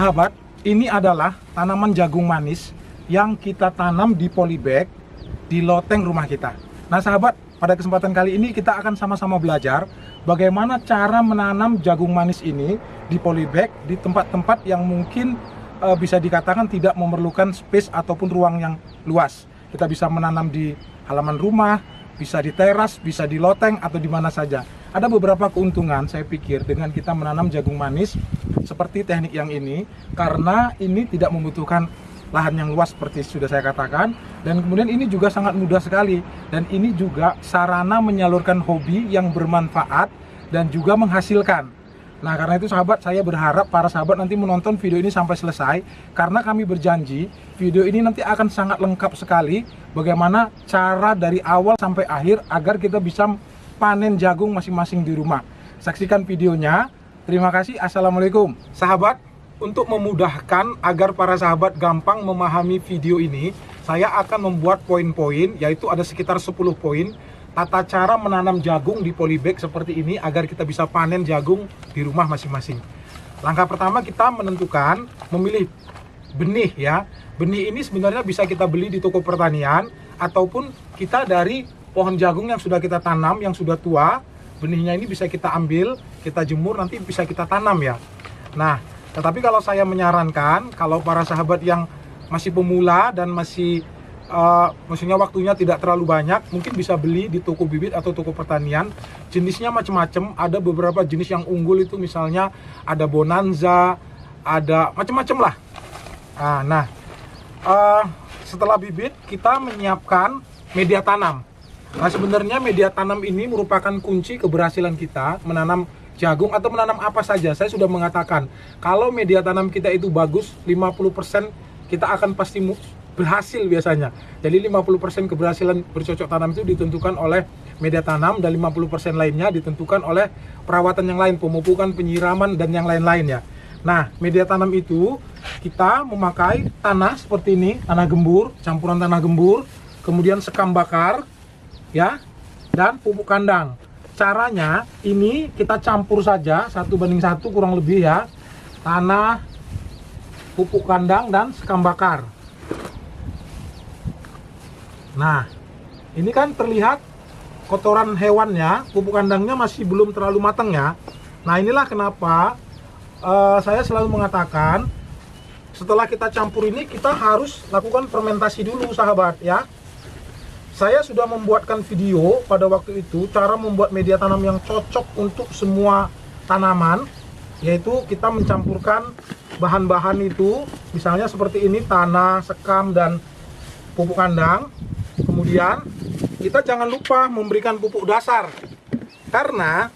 Sahabat, ini adalah tanaman jagung manis yang kita tanam di polybag di loteng rumah kita. Nah sahabat, pada kesempatan kali ini kita akan sama-sama belajar bagaimana cara menanam jagung manis ini di polybag di tempat-tempat yang mungkin bisa dikatakan tidak memerlukan space ataupun ruang yang luas. Kita bisa menanam di halaman rumah, bisa di teras, bisa di loteng, atau di mana saja. Ada beberapa keuntungan saya pikir dengan kita menanam jagung manis seperti teknik yang ini, karena ini tidak membutuhkan lahan yang luas seperti sudah saya katakan, dan kemudian ini juga sangat mudah sekali, dan ini juga sarana menyalurkan hobi yang bermanfaat dan juga menghasilkan. Nah karena itu sahabat, saya berharap para sahabat nanti menonton video ini sampai selesai, karena kami berjanji video ini nanti akan sangat lengkap sekali bagaimana cara dari awal sampai akhir agar kita bisa panen jagung masing-masing di rumah. Saksikan videonya. Terima kasih. Assalamualaikum. Sahabat, untuk memudahkan agar para sahabat gampang memahami video ini, saya akan membuat poin-poin, yaitu ada sekitar 10 poin tata cara menanam jagung di polybag seperti ini agar kita bisa panen jagung di rumah masing-masing. Langkah pertama, kita menentukan memilih benih ya. Benih ini sebenarnya bisa kita beli di toko pertanian ataupun kita dari pohon jagung yang sudah kita tanam, yang sudah tua. Benihnya ini bisa kita ambil, kita jemur, nanti bisa kita tanam ya. Nah, tetapi kalau saya menyarankan, kalau para sahabat yang masih pemula dan masih maksudnya waktunya tidak terlalu banyak, mungkin bisa beli di toko bibit atau toko pertanian. Jenisnya macam-macam, ada beberapa jenis yang unggul itu, misalnya ada Bonanza, ada macam-macam lah. Nah, setelah bibit kita menyiapkan media tanam. Nah sebenarnya media tanam ini merupakan kunci keberhasilan kita menanam jagung atau menanam apa saja. Saya sudah mengatakan, kalau media tanam kita itu bagus, 50% kita akan pasti berhasil biasanya. Jadi 50% keberhasilan bercocok tanam itu ditentukan oleh media tanam, dan 50% lainnya ditentukan oleh perawatan yang lain, pemupukan, penyiraman, dan yang lain-lain ya. Nah, media tanam itu kita memakai tanah seperti ini, tanah gembur, campuran tanah gembur, kemudian sekam bakar ya, dan pupuk kandang. Caranya ini kita campur saja 1:1 kurang lebih ya, tanah, pupuk kandang, dan sekam bakar. Nah, ini kan terlihat kotoran hewannya, pupuk kandangnya masih belum terlalu matang ya. Nah, inilah kenapa saya selalu mengatakan setelah kita campur ini kita harus lakukan fermentasi dulu sahabat ya. Saya sudah membuatkan video pada waktu itu cara membuat media tanam yang cocok untuk semua tanaman, yaitu kita mencampurkan bahan-bahan itu, misalnya seperti ini, tanah, sekam, dan pupuk kandang. Kemudian kita jangan lupa memberikan pupuk dasar, karena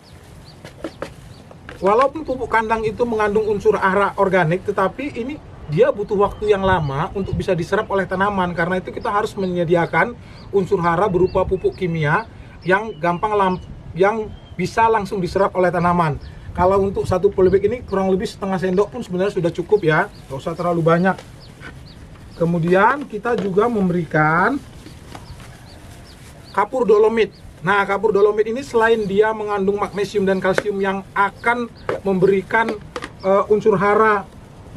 walaupun pupuk kandang itu mengandung unsur hara organik, tetapi ini dia butuh waktu yang lama untuk bisa diserap oleh tanaman. Karena itu kita harus menyediakan unsur hara berupa pupuk kimia yang yang bisa langsung diserap oleh tanaman. Kalau untuk satu polybag ini kurang lebih setengah sendok pun sebenarnya sudah cukup ya, nggak usah terlalu banyak. Kemudian kita juga memberikan kapur dolomit. Nah, kapur dolomit ini selain dia mengandung magnesium dan kalsium yang akan memberikan unsur hara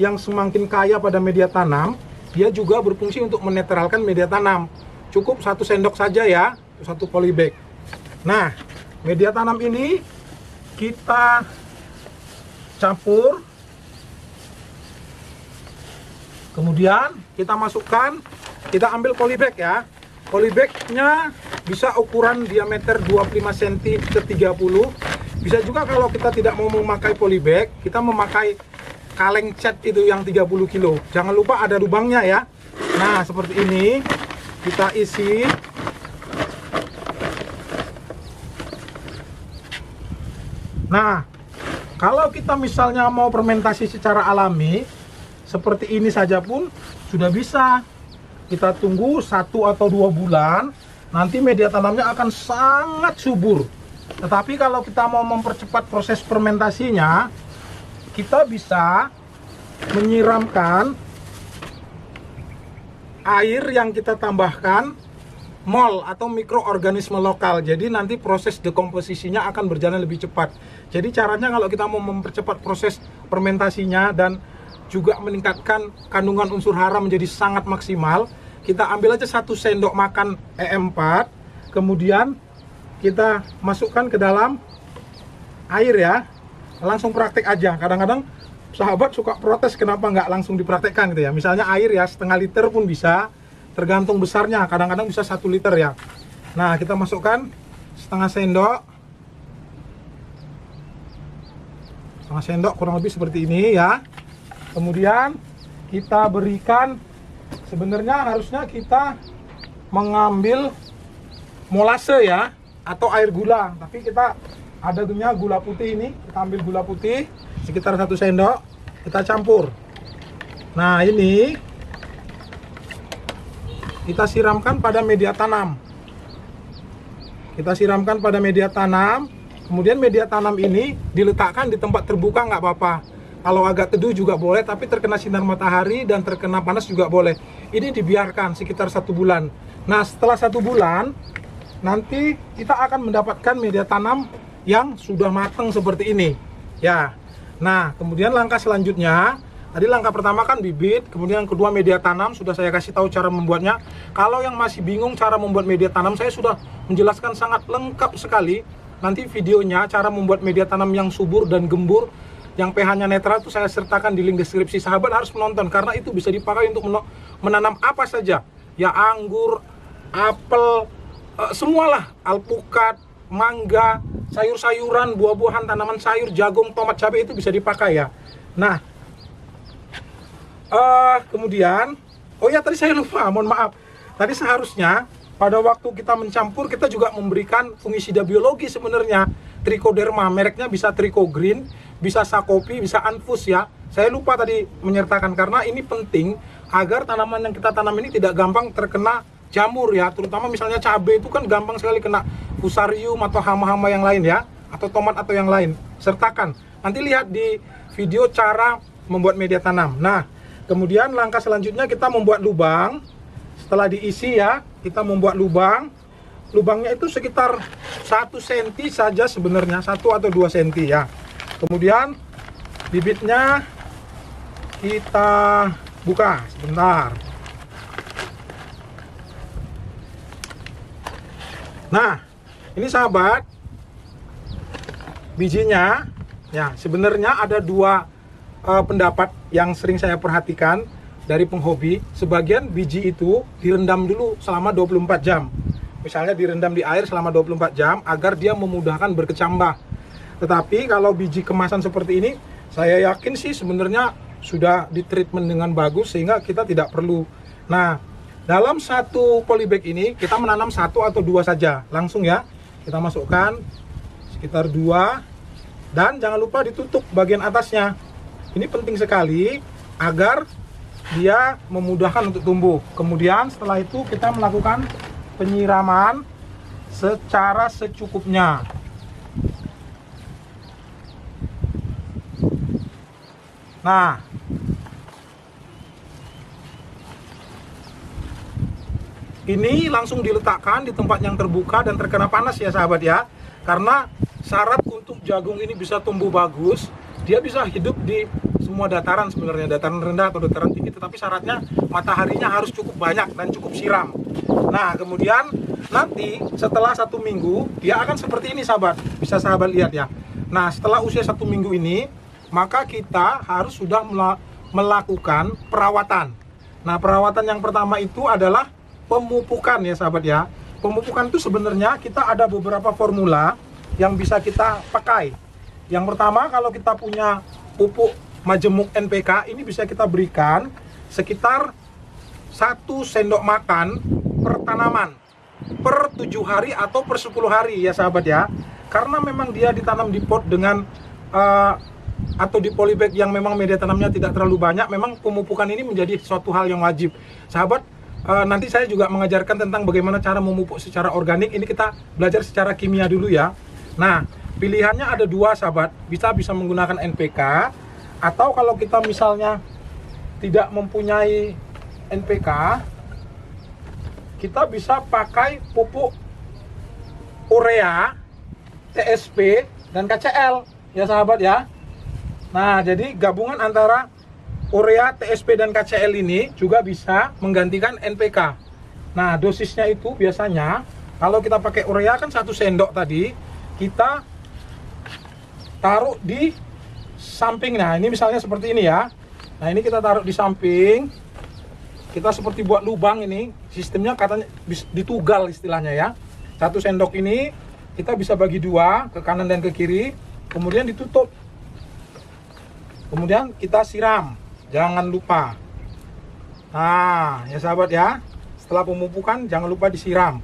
yang semakin kaya pada media tanam, dia juga berfungsi untuk menetralkan media tanam. Cukup 1 sendok saja ya, 1 polybag. Nah, media tanam ini kita campur, kemudian kita masukkan, kita ambil polybag ya. Polybagnya bisa ukuran diameter 25 cm ke 30. Bisa juga kalau kita tidak mau memakai polybag, kita memakai kaleng cat itu yang 30 kilo. Jangan lupa ada lubangnya ya. Nah seperti ini kita isi. Nah kalau kita misalnya mau fermentasi secara alami seperti ini saja pun sudah bisa. Kita tunggu 1 atau 2 bulan, nanti media tanamnya akan sangat subur. Tetapi kalau kita mau mempercepat proses fermentasinya, kita bisa menyiramkan air yang kita tambahkan mol atau mikroorganisme lokal. Jadi nanti proses dekomposisinya akan berjalan lebih cepat. Jadi caranya kalau kita mau mempercepat proses fermentasinya dan juga meningkatkan kandungan unsur hara menjadi sangat maksimal. Kita ambil aja 1 sendok makan EM4, kemudian kita masukkan ke dalam air ya. Langsung praktek aja. Kadang-kadang sahabat suka protes kenapa nggak langsung dipraktekkan gitu ya. Misalnya air ya, setengah liter pun bisa, tergantung besarnya. Kadang-kadang bisa 1 liter ya. Nah, kita masukkan setengah sendok kurang lebih seperti ini ya. Kemudian kita berikan, sebenarnya harusnya kita mengambil molase ya, atau air gula, tapi kita ada punya gula putih ini. Kita ambil gula putih sekitar 1 sendok, kita campur. Nah, ini kita siramkan pada media tanam. Kita siramkan pada media tanam. Kemudian media tanam ini diletakkan di tempat terbuka nggak apa-apa. Kalau agak teduh juga boleh, tapi terkena sinar matahari dan terkena panas juga boleh. Ini dibiarkan sekitar 1 bulan. Nah, setelah 1 bulan, nanti kita akan mendapatkan media tanam yang sudah matang seperti ini. Ya. Nah, kemudian langkah selanjutnya, tadi langkah pertama kan bibit, kemudian yang kedua media tanam, sudah saya kasih tahu cara membuatnya. Kalau yang masih bingung cara membuat media tanam, saya sudah menjelaskan sangat lengkap sekali. Nanti videonya cara membuat media tanam yang subur dan gembur, yang pH-nya netral itu saya sertakan di link deskripsi. Sahabat harus menonton karena itu bisa dipakai untuk menanam apa saja. Ya anggur, apel, semualah, alpukat, mangga, sayur-sayuran, buah-buahan, tanaman sayur, jagung, tomat, cabai itu bisa dipakai ya. Nah, kemudian, oh ya tadi saya lupa, mohon maaf. Tadi seharusnya pada waktu kita mencampur, kita juga memberikan fungisida biologi sebenarnya. Trichoderma, mereknya bisa Tricho Green, bisa Sakopi, bisa Anfus ya. Saya lupa tadi menyertakan karena ini penting agar tanaman yang kita tanam ini tidak gampang terkena jamur ya. Terutama misalnya cabai itu kan gampang sekali kena fusarium atau hama-hama yang lain ya. Atau tomat atau yang lain. Sertakan. Nanti lihat di video cara membuat media tanam. Nah, kemudian langkah selanjutnya kita membuat lubang. Setelah diisi ya, kita membuat lubang. Lubangnya itu sekitar 1 cm saja sebenarnya, 1 atau 2 cm ya. Kemudian bibitnya kita buka sebentar. Nah, ini sahabat, bijinya ya sebenarnya ada 2 pendapat yang sering saya perhatikan dari penghobi. Sebagian biji itu direndam dulu selama 24 jam. Misalnya direndam di air selama 24 jam agar dia memudahkan berkecambah. Tetapi kalau biji kemasan seperti ini, saya yakin sih sebenarnya sudah ditreatment dengan bagus sehingga kita tidak perlu. Nah, dalam 1 polybag ini kita menanam 1 atau 2 saja. Langsung ya, kita masukkan sekitar 2 dan jangan lupa ditutup bagian atasnya. Ini penting sekali agar dia memudahkan untuk tumbuh. Kemudian setelah itu kita melakukan penyiraman secara secukupnya. Nah, ini langsung diletakkan di tempat yang terbuka dan terkena panas ya sahabat ya. Karena syarat untuk jagung ini bisa tumbuh bagus, dia bisa hidup di semua dataran sebenarnya, dataran rendah atau dataran tinggi, tetapi syaratnya mataharinya harus cukup banyak dan cukup siram. Nah, kemudian nanti setelah 1 minggu dia akan seperti ini sahabat, bisa sahabat lihat ya. Nah, setelah usia 1 minggu ini, maka kita harus sudah melakukan perawatan. Nah, perawatan yang pertama itu adalah pemupukan ya sahabat ya. Pemupukan itu sebenarnya kita ada beberapa formula yang bisa kita pakai. Yang pertama, kalau kita punya pupuk majemuk NPK, ini bisa kita berikan sekitar 1 sendok makan per tanaman per 7 hari atau per 10 hari ya sahabat ya. Karena memang dia ditanam di pot dengan atau di polybag yang memang media tanamnya tidak terlalu banyak, memang pemupukan ini menjadi suatu hal yang wajib. Sahabat, nanti saya juga mengajarkan tentang bagaimana cara memupuk secara organik. Ini kita belajar secara kimia dulu ya. Nah, pilihannya ada 2 sahabat, bisa menggunakan NPK, atau kalau kita misalnya tidak mempunyai NPK, kita bisa pakai pupuk urea, TSP, dan KCL ya sahabat ya. Nah, jadi gabungan antara urea, TSP, dan KCL ini juga bisa menggantikan NPK. Nah, dosisnya itu biasanya kalau kita pakai urea kan 1 sendok tadi, kita taruh di samping. Nah, ini misalnya seperti ini ya. Nah, ini kita taruh di samping. Kita seperti buat lubang ini. Sistemnya katanya ditugal istilahnya ya. 1 sendok ini kita bisa bagi 2, ke kanan dan ke kiri. Kemudian ditutup. Kemudian kita siram. Jangan lupa. Nah, ya sahabat ya. Setelah pemupukan jangan lupa disiram.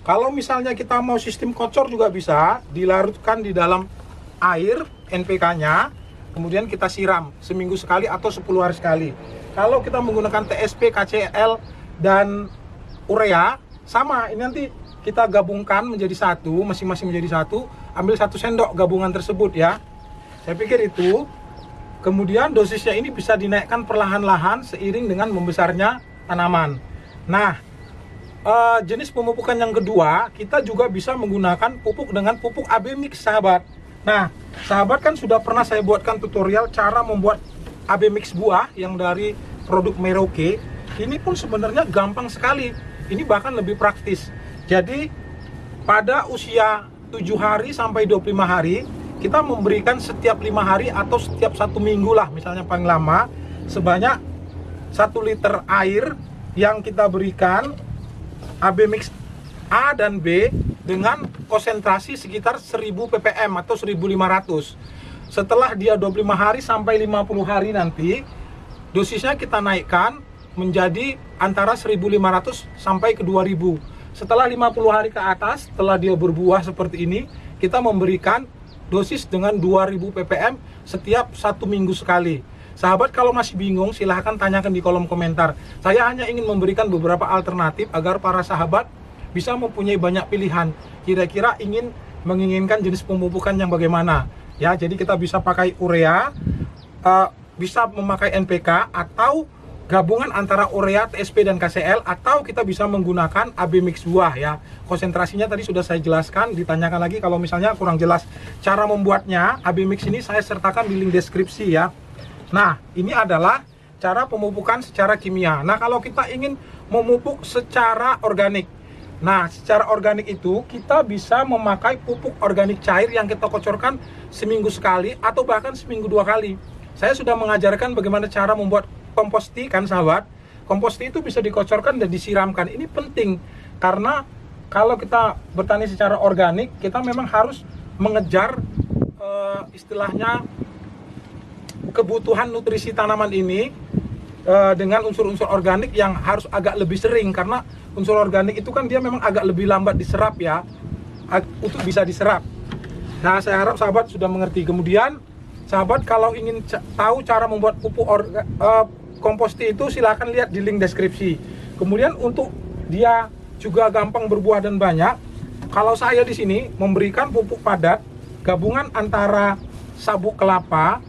Kalau misalnya kita mau sistem kocor juga bisa, dilarutkan di dalam air NPK-nya, kemudian kita siram seminggu sekali atau 10 hari sekali. Kalau kita menggunakan TSP, KCL, dan urea, sama, ini nanti kita gabungkan menjadi satu, masing-masing menjadi satu, ambil 1 sendok gabungan tersebut ya. Saya pikir itu. Kemudian dosisnya ini bisa dinaikkan perlahan-lahan seiring dengan membesarnya tanaman. Nah, jenis pemupukan yang kedua, kita juga bisa menggunakan pupuk dengan pupuk AB Mix, sahabat. Nah, sahabat kan sudah pernah saya buatkan tutorial cara membuat AB Mix buah yang dari produk Merauke. Ini pun sebenarnya gampang sekali. Ini bahkan lebih praktis. Jadi, pada usia 7 hari sampai 25 hari, kita memberikan setiap 5 hari atau setiap 1 minggu lah, misalnya paling lama, sebanyak 1 liter air yang kita berikan AB Mix A dan B dengan konsentrasi sekitar 1000 ppm atau 1500. Setelah dia 25 hari sampai 50 hari nanti, dosisnya kita naikkan menjadi antara 1500 sampai ke 2000. Setelah 50 hari ke atas, setelah dia berbuah seperti ini, kita memberikan dosis dengan 2000 ppm setiap 1 minggu sekali. Sahabat kalau masih bingung silahkan tanyakan di kolom komentar. Saya hanya ingin memberikan beberapa alternatif agar para sahabat bisa mempunyai banyak pilihan. Kira-kira menginginkan jenis pemupukan yang bagaimana. Ya, jadi kita bisa pakai urea, bisa memakai NPK atau gabungan antara urea, TSP, dan KCL, atau kita bisa menggunakan AB Mix buah ya. Konsentrasinya tadi sudah saya jelaskan, ditanyakan lagi kalau misalnya kurang jelas. Cara membuatnya, AB Mix ini saya sertakan di link deskripsi ya. Nah, ini adalah cara pemupukan secara kimia. Nah, kalau kita ingin memupuk secara organik. Nah, secara organik itu kita bisa memakai pupuk organik cair yang kita kocorkan seminggu sekali atau bahkan seminggu 2 kali. Saya sudah mengajarkan bagaimana cara membuat komposti kan sahabat. Komposti itu bisa dikocorkan dan disiramkan. Ini penting karena kalau kita bertani secara organik, kita memang harus mengejar istilahnya kebutuhan nutrisi tanaman ini dengan unsur-unsur organik yang harus agak lebih sering, karena unsur organik itu kan dia memang agak lebih lambat diserap ya, untuk bisa diserap. Nah, saya harap sahabat sudah mengerti. Kemudian sahabat kalau ingin tahu cara membuat pupuk komposti itu silahkan lihat di link deskripsi. Kemudian untuk dia juga gampang berbuah dan banyak, kalau saya di sini memberikan pupuk padat gabungan antara sabuk kelapa,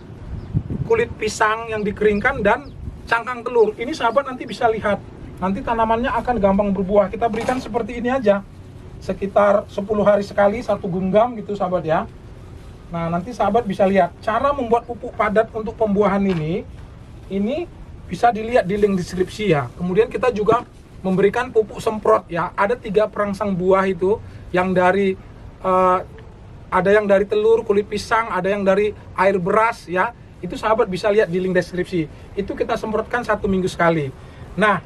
kulit pisang yang dikeringkan, dan cangkang telur. Ini sahabat nanti bisa lihat, nanti tanamannya akan gampang berbuah. Kita berikan seperti ini aja, sekitar 10 hari sekali 1 genggam gitu sahabat ya. Nah, nanti sahabat bisa lihat cara membuat pupuk padat untuk pembuahan ini bisa dilihat di link deskripsi ya. Kemudian kita juga memberikan pupuk semprot ya. Ada 3 perangsang buah itu, yang dari ada yang dari telur, kulit pisang, ada yang dari air beras ya. Itu sahabat bisa lihat di link deskripsi. Itu kita semprotkan 1 minggu sekali. Nah,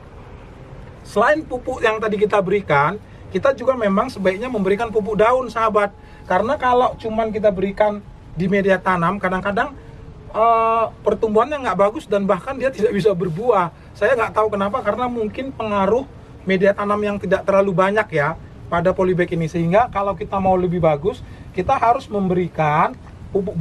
selain pupuk yang tadi kita berikan, kita juga memang sebaiknya memberikan pupuk daun sahabat. Karena kalau cuman kita berikan di media tanam, kadang-kadang pertumbuhannya nggak bagus dan bahkan dia tidak bisa berbuah. Saya nggak tahu kenapa, karena mungkin pengaruh media tanam yang tidak terlalu banyak ya pada polybag ini. Sehingga kalau kita mau lebih bagus, kita harus memberikan pupuk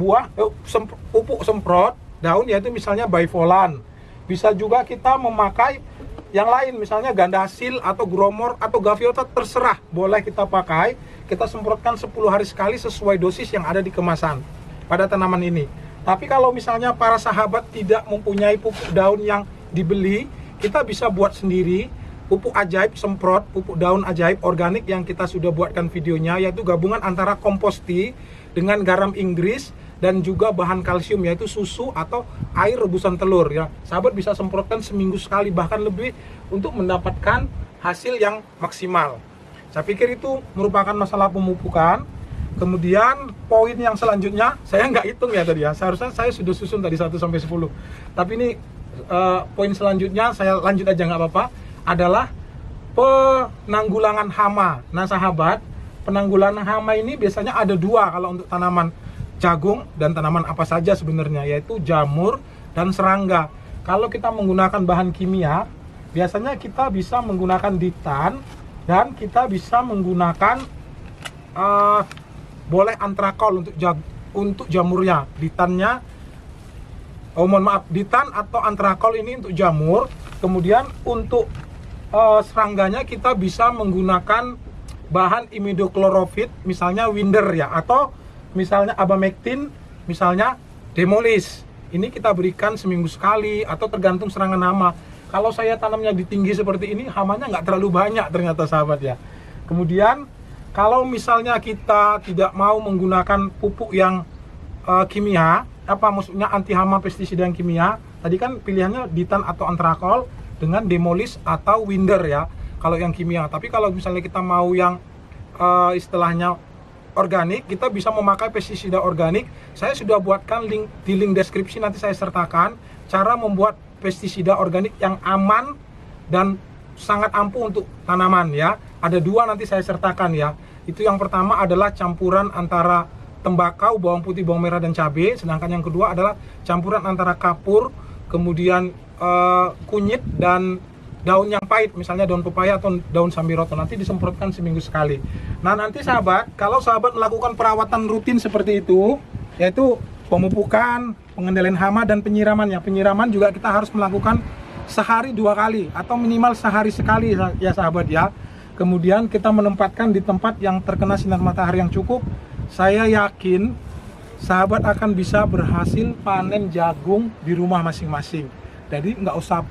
pupuk semprot daun, yaitu misalnya Bivolan. Bisa juga kita memakai yang lain, misalnya Gandasil atau Gromor atau Gaviota, terserah, boleh kita pakai. Kita semprotkan 10 hari sekali sesuai dosis yang ada di kemasan pada tanaman ini. Tapi kalau misalnya para sahabat tidak mempunyai pupuk daun yang dibeli, kita bisa buat sendiri pupuk ajaib semprot, pupuk daun ajaib organik yang kita sudah buatkan videonya, yaitu gabungan antara komposti dengan garam Inggris dan juga bahan kalsium yaitu susu atau air rebusan telur ya. Sahabat bisa semprotkan seminggu sekali bahkan lebih untuk mendapatkan hasil yang maksimal. Saya pikir itu merupakan masalah pemupukan. Kemudian poin yang selanjutnya saya nggak hitung ya tadi ya. Seharusnya saya sudah susun tadi 1 sampai 10. Tapi ini poin selanjutnya saya lanjut aja nggak apa-apa, adalah penanggulangan hama. Nah sahabat, penanggulangan hama ini biasanya ada dua kalau untuk tanaman jagung dan tanaman apa saja sebenarnya, yaitu jamur dan serangga. Kalau kita menggunakan bahan kimia, biasanya kita bisa menggunakan ditan dan kita bisa menggunakan boleh antrakol untuk jamurnya. Ditannya, ditan atau antrakol ini untuk jamur. Kemudian untuk serangganya kita bisa menggunakan bahan imidokloroprid, misalnya Winder ya, atau misalnya abamectin, misalnya Demolis. Ini kita berikan seminggu sekali atau tergantung serangan hama. Kalau saya tanamnya di tinggi seperti ini, hamanya nggak terlalu banyak ternyata sahabat ya. Kemudian kalau misalnya kita tidak mau menggunakan pupuk yang kimia, maksudnya anti hama pestisida yang kimia, tadi kan pilihannya ditan atau antrakol dengan Demolis atau Winder ya, kalau yang kimia. Tapi kalau misalnya kita mau yang istilahnya organik, kita bisa memakai pestisida organik. Saya sudah buatkan di link deskripsi, nanti saya sertakan cara membuat pestisida organik yang aman dan sangat ampuh untuk tanaman ya. Ada dua nanti saya sertakan ya. Itu yang pertama adalah campuran antara tembakau, bawang putih, bawang merah dan cabai. Sedangkan yang kedua adalah campuran antara kapur, kemudian kunyit dan daun yang pahit, misalnya daun pepaya atau daun sambiroto. Nanti disemprotkan seminggu sekali. Nah nanti sahabat, kalau sahabat melakukan perawatan rutin seperti itu, yaitu pemupukan, pengendalian hama dan penyiramannya. Penyiraman juga kita harus melakukan sehari 2 kali atau minimal sehari sekali ya sahabat ya. Kemudian kita menempatkan di tempat yang terkena sinar matahari yang cukup. Saya yakin sahabat akan bisa berhasil panen jagung di rumah masing-masing. Jadi nggak usah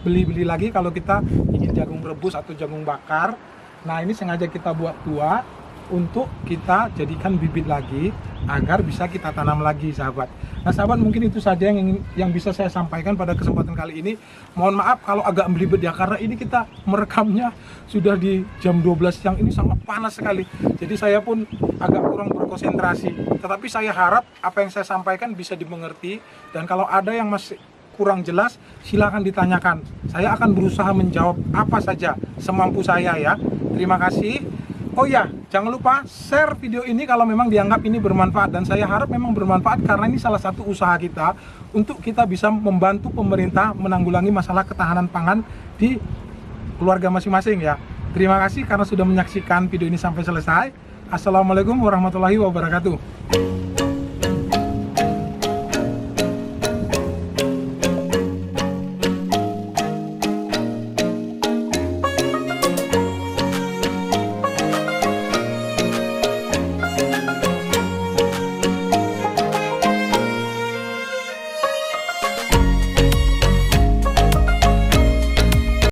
beli-beli lagi kalau kita ingin jagung rebus atau jagung bakar. Nah ini sengaja kita buat tua untuk kita jadikan bibit lagi agar bisa kita tanam lagi sahabat. Nah sahabat, mungkin itu saja yang bisa saya sampaikan pada kesempatan kali ini. Mohon maaf kalau agak belibet ya, karena ini kita merekamnya sudah di jam 12 siang, ini sangat panas sekali. Jadi saya pun agak kurang berkonsentrasi. Tetapi saya harap apa yang saya sampaikan bisa dimengerti, dan kalau ada yang masih kurang jelas silahkan ditanyakan. Saya akan berusaha menjawab apa saja semampu saya ya. Terima kasih. Oh ya, jangan lupa share video ini kalau memang dianggap ini bermanfaat, dan saya harap memang bermanfaat karena ini salah satu usaha kita untuk kita bisa membantu pemerintah menanggulangi masalah ketahanan pangan di keluarga masing-masing ya. Terima kasih karena sudah menyaksikan video ini sampai selesai. Assalamualaikum warahmatullahi wabarakatuh.